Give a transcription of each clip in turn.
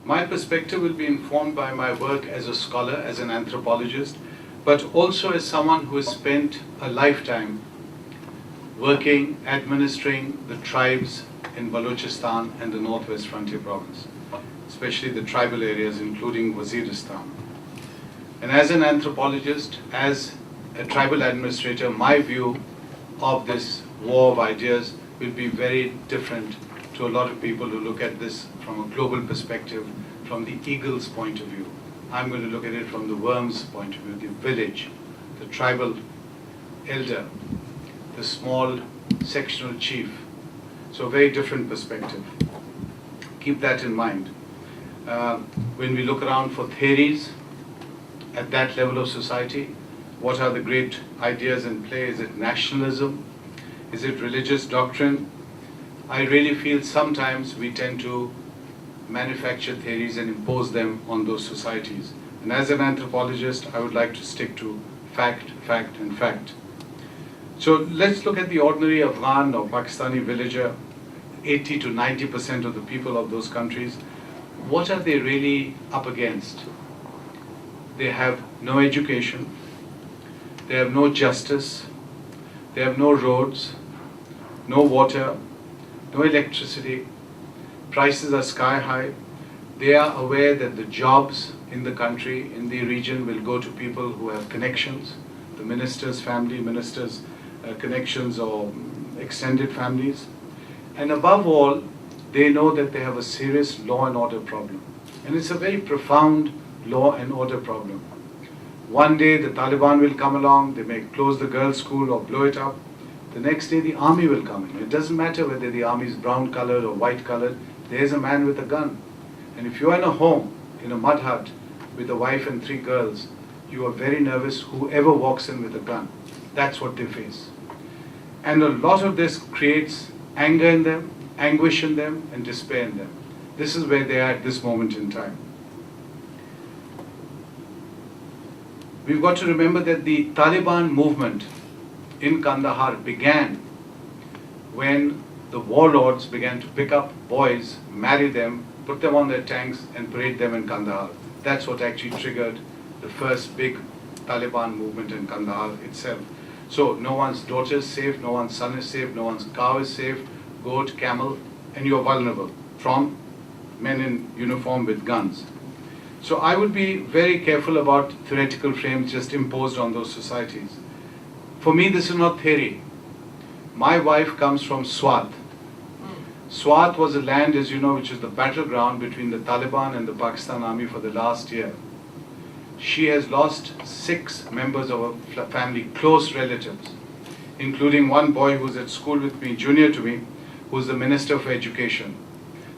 My perspective will be informed by my work as a scholar, as an anthropologist, but also as someone who has spent a lifetime working, administering the tribes in Balochistan and the Northwest Frontier Province, especially the tribal areas, including Waziristan. And as an anthropologist, as a tribal administrator, my view of this war of ideas will be very different to a lot of people who look at this from a global perspective, from the eagle's point of view. I'm going to look at it from the worm's point of view, the village, the tribal elder, the small sectional chief. So a very different perspective. Keep that in mind. When we look around for theories at that level of society, what are the great ideas in play? Is it nationalism? Is it religious doctrine? I really feel sometimes we tend to manufacture theories and impose them on those societies. And as an anthropologist, I would like to stick to fact, fact, and fact. So let's look at the ordinary Afghan or Pakistani villager, 80 to 90% of the people of those countries. What are they really up against? They have no education, they have no justice, they have no roads, no water, no electricity, prices are sky high. They are aware that the jobs in the country, in the region, will go to people who have connections, the minister's family, minister's connections or extended families. And above all, they know that they have a serious law and order problem. And it's a very profound law and order problem. One day the Taliban will come along, they may close the girls' school or blow it up. The next day the army will come in. It doesn't matter whether the army is brown colored or white colored, there's a man with a gun. And if you're in a home, in a mud hut, with a wife and 3 girls, you are very nervous whoever walks in with a gun. That's what they face. And a lot of this creates anger in them, anguish in them, and despair in them. This is where they are at this moment in time. We've got to remember that the Taliban movement in Kandahar began when the warlords began to pick up boys, marry them, put them on their tanks, and parade them in Kandahar. That's what actually triggered the first big Taliban movement in Kandahar itself. So no one's daughter is safe, no one's son is safe, no one's cow is safe, goat, camel, and you're vulnerable from men in uniform with guns. So I would be very careful about theoretical frames just imposed on those societies. For me, this is not theory. My wife comes from Swat. Swat was a land, as you know, which is the battleground between the Taliban and the Pakistan army for the last year. She has lost 6 members of her family, close relatives, including one boy who's at school with me, junior to me, who's the Minister for Education.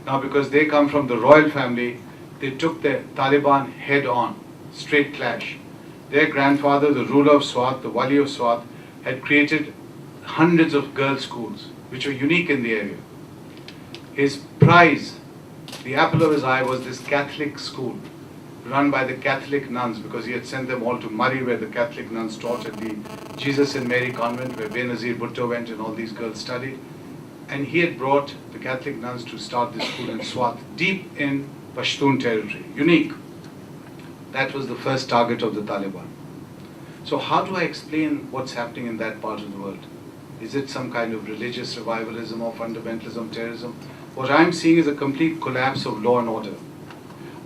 Now, because they come from the royal family, they took the Taliban head on, straight clash. Their grandfather, the ruler of Swat, the Wali of Swat, had created hundreds of girls' schools, which were unique in the area. His prize, the apple of his eye, was this Catholic school run by the Catholic nuns, because he had sent them all to Murray, where the Catholic nuns taught, at the Jesus and Mary convent, where Benazir Bhutto went and all these girls studied. And he had brought the Catholic nuns to start this school in Swat, deep in Pashtun territory, unique. That was the first target of the Taliban. So how do I explain what's happening in that part of the world? Is it some kind of religious revivalism or fundamentalism, terrorism? What I'm seeing is a complete collapse of law and order.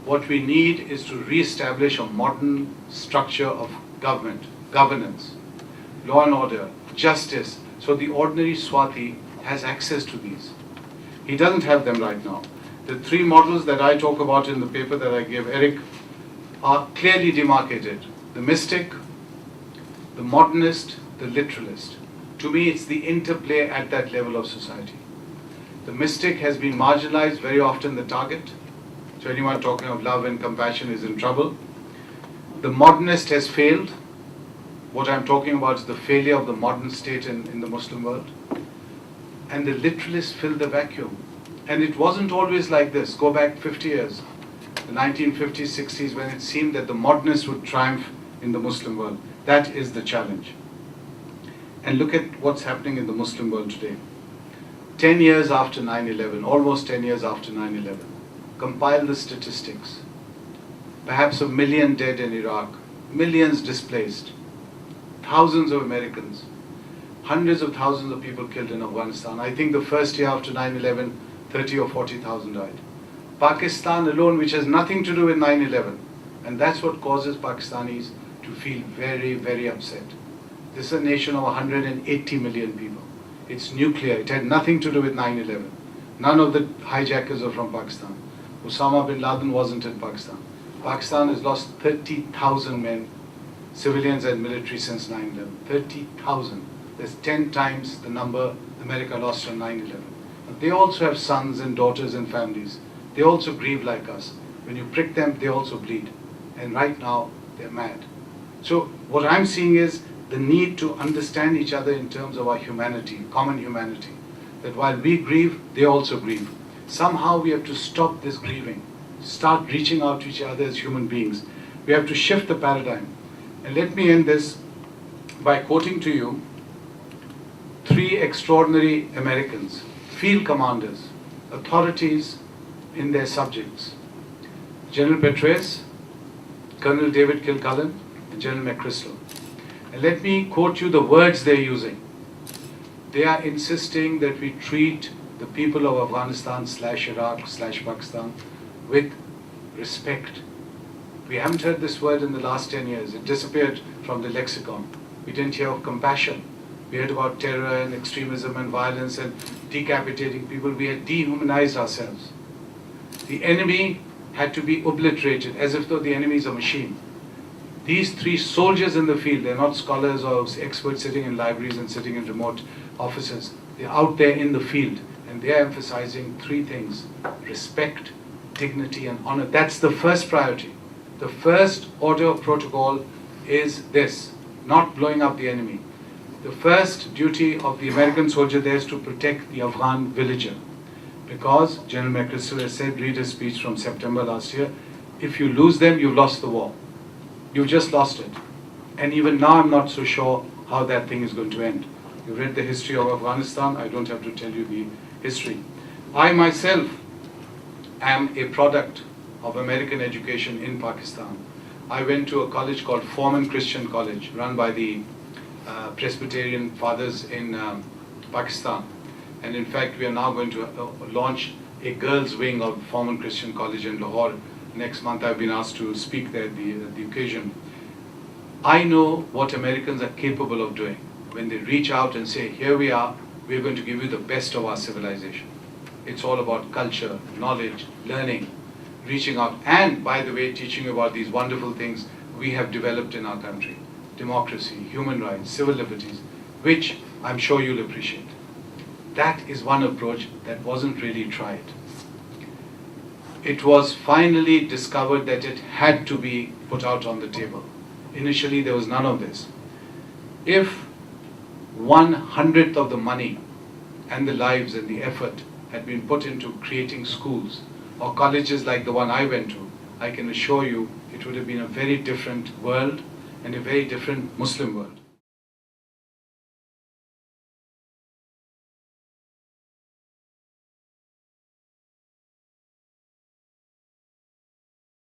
What we need is to re-establish a modern structure of government, governance, law and order, justice, so the ordinary Swati has access to these. He doesn't have them right now. The 3 models that I talk about in the paper that I gave Eric are clearly demarcated. The mystic, the modernist, the literalist. To me, it's the interplay at that level of society. The mystic has been marginalized, very often the target. So anyone talking of love and compassion is in trouble. The modernist has failed. What I'm talking about is the failure of the modern state in the Muslim world. And the literalists filled the vacuum. And it wasn't always like this. Go back 50 years, the 1950s, 60s, when it seemed that the modernists would triumph in the Muslim world. That is the challenge. And look at what's happening in the Muslim world today. 10 years after 9/11, almost 10 years after 9/11, compile the statistics, perhaps 1 million dead in Iraq, millions displaced, thousands of Americans, hundreds of thousands of people killed in Afghanistan. I think the first year after 9/11, 30 or 40,000 died. Pakistan alone, which has nothing to do with 9/11, and that's what causes Pakistanis to feel very, very upset. This is a nation of 180 million people. It's nuclear. It had nothing to do with 9/11. None of the hijackers are from Pakistan. Osama bin Laden wasn't in Pakistan. Pakistan has lost 30,000 men, civilians and military, since 9/11. 30,000. That's 10 times the number America lost on 9/11. But they also have sons and daughters and families. They also grieve like us. When you prick them, they also bleed. And right now, they're mad. So what I'm seeing is the need to understand each other in terms of our humanity, common humanity. That while we grieve, they also grieve. Somehow we have to stop this grieving, start reaching out to each other as human beings. We have to shift the paradigm. And let me end this by quoting to you 3 extraordinary Americans, field commanders, authorities in their subjects. General Petraeus, Colonel David Kilcullen, and General McChrystal. And let me quote you the words they're using. They are insisting that we treat the people of Afghanistan/Iraq/Pakistan with respect. We haven't heard this word in the last 10 years. It disappeared from the lexicon. We didn't hear of compassion. We heard about terror and extremism and violence and decapitating people. We had dehumanized ourselves. The enemy had to be obliterated as if though the enemy is a machine. These 3 soldiers in the field, they're not scholars or experts sitting in libraries and sitting in remote offices. They're out there in the field, and they're emphasizing 3 things: respect, dignity, and honor. That's the first priority. The first order of protocol is this, not blowing up the enemy. The first duty of the American soldier there is to protect the Afghan villager. Because General McChrystal has said, read his speech from September last year, if you lose them, you've lost the war. You've just lost it. And even now I'm not so sure how that thing is going to end. You read the history of Afghanistan, I don't have to tell you the history. I myself am a product of American education in Pakistan. I went to a college called Foreman Christian College, run by the Presbyterian fathers in Pakistan. And in fact, we are now going to launch a girls' wing of Foreman Christian College in Lahore. Next month I've been asked to speak there at the occasion. I know what Americans are capable of doing when they reach out and say, here we are, we're going to give you the best of our civilization. It's all about culture, knowledge, learning, reaching out, and by the way, teaching you about these wonderful things we have developed in our country. Democracy, human rights, civil liberties, which I'm sure you'll appreciate. That is one approach that wasn't really tried. It was finally discovered that it had to be put out on the table. Initially, there was none of this. If 1/100th of the money and the lives and the effort had been put into creating schools or colleges like the one I went to, I can assure you it would have been a very different world and a very different Muslim world.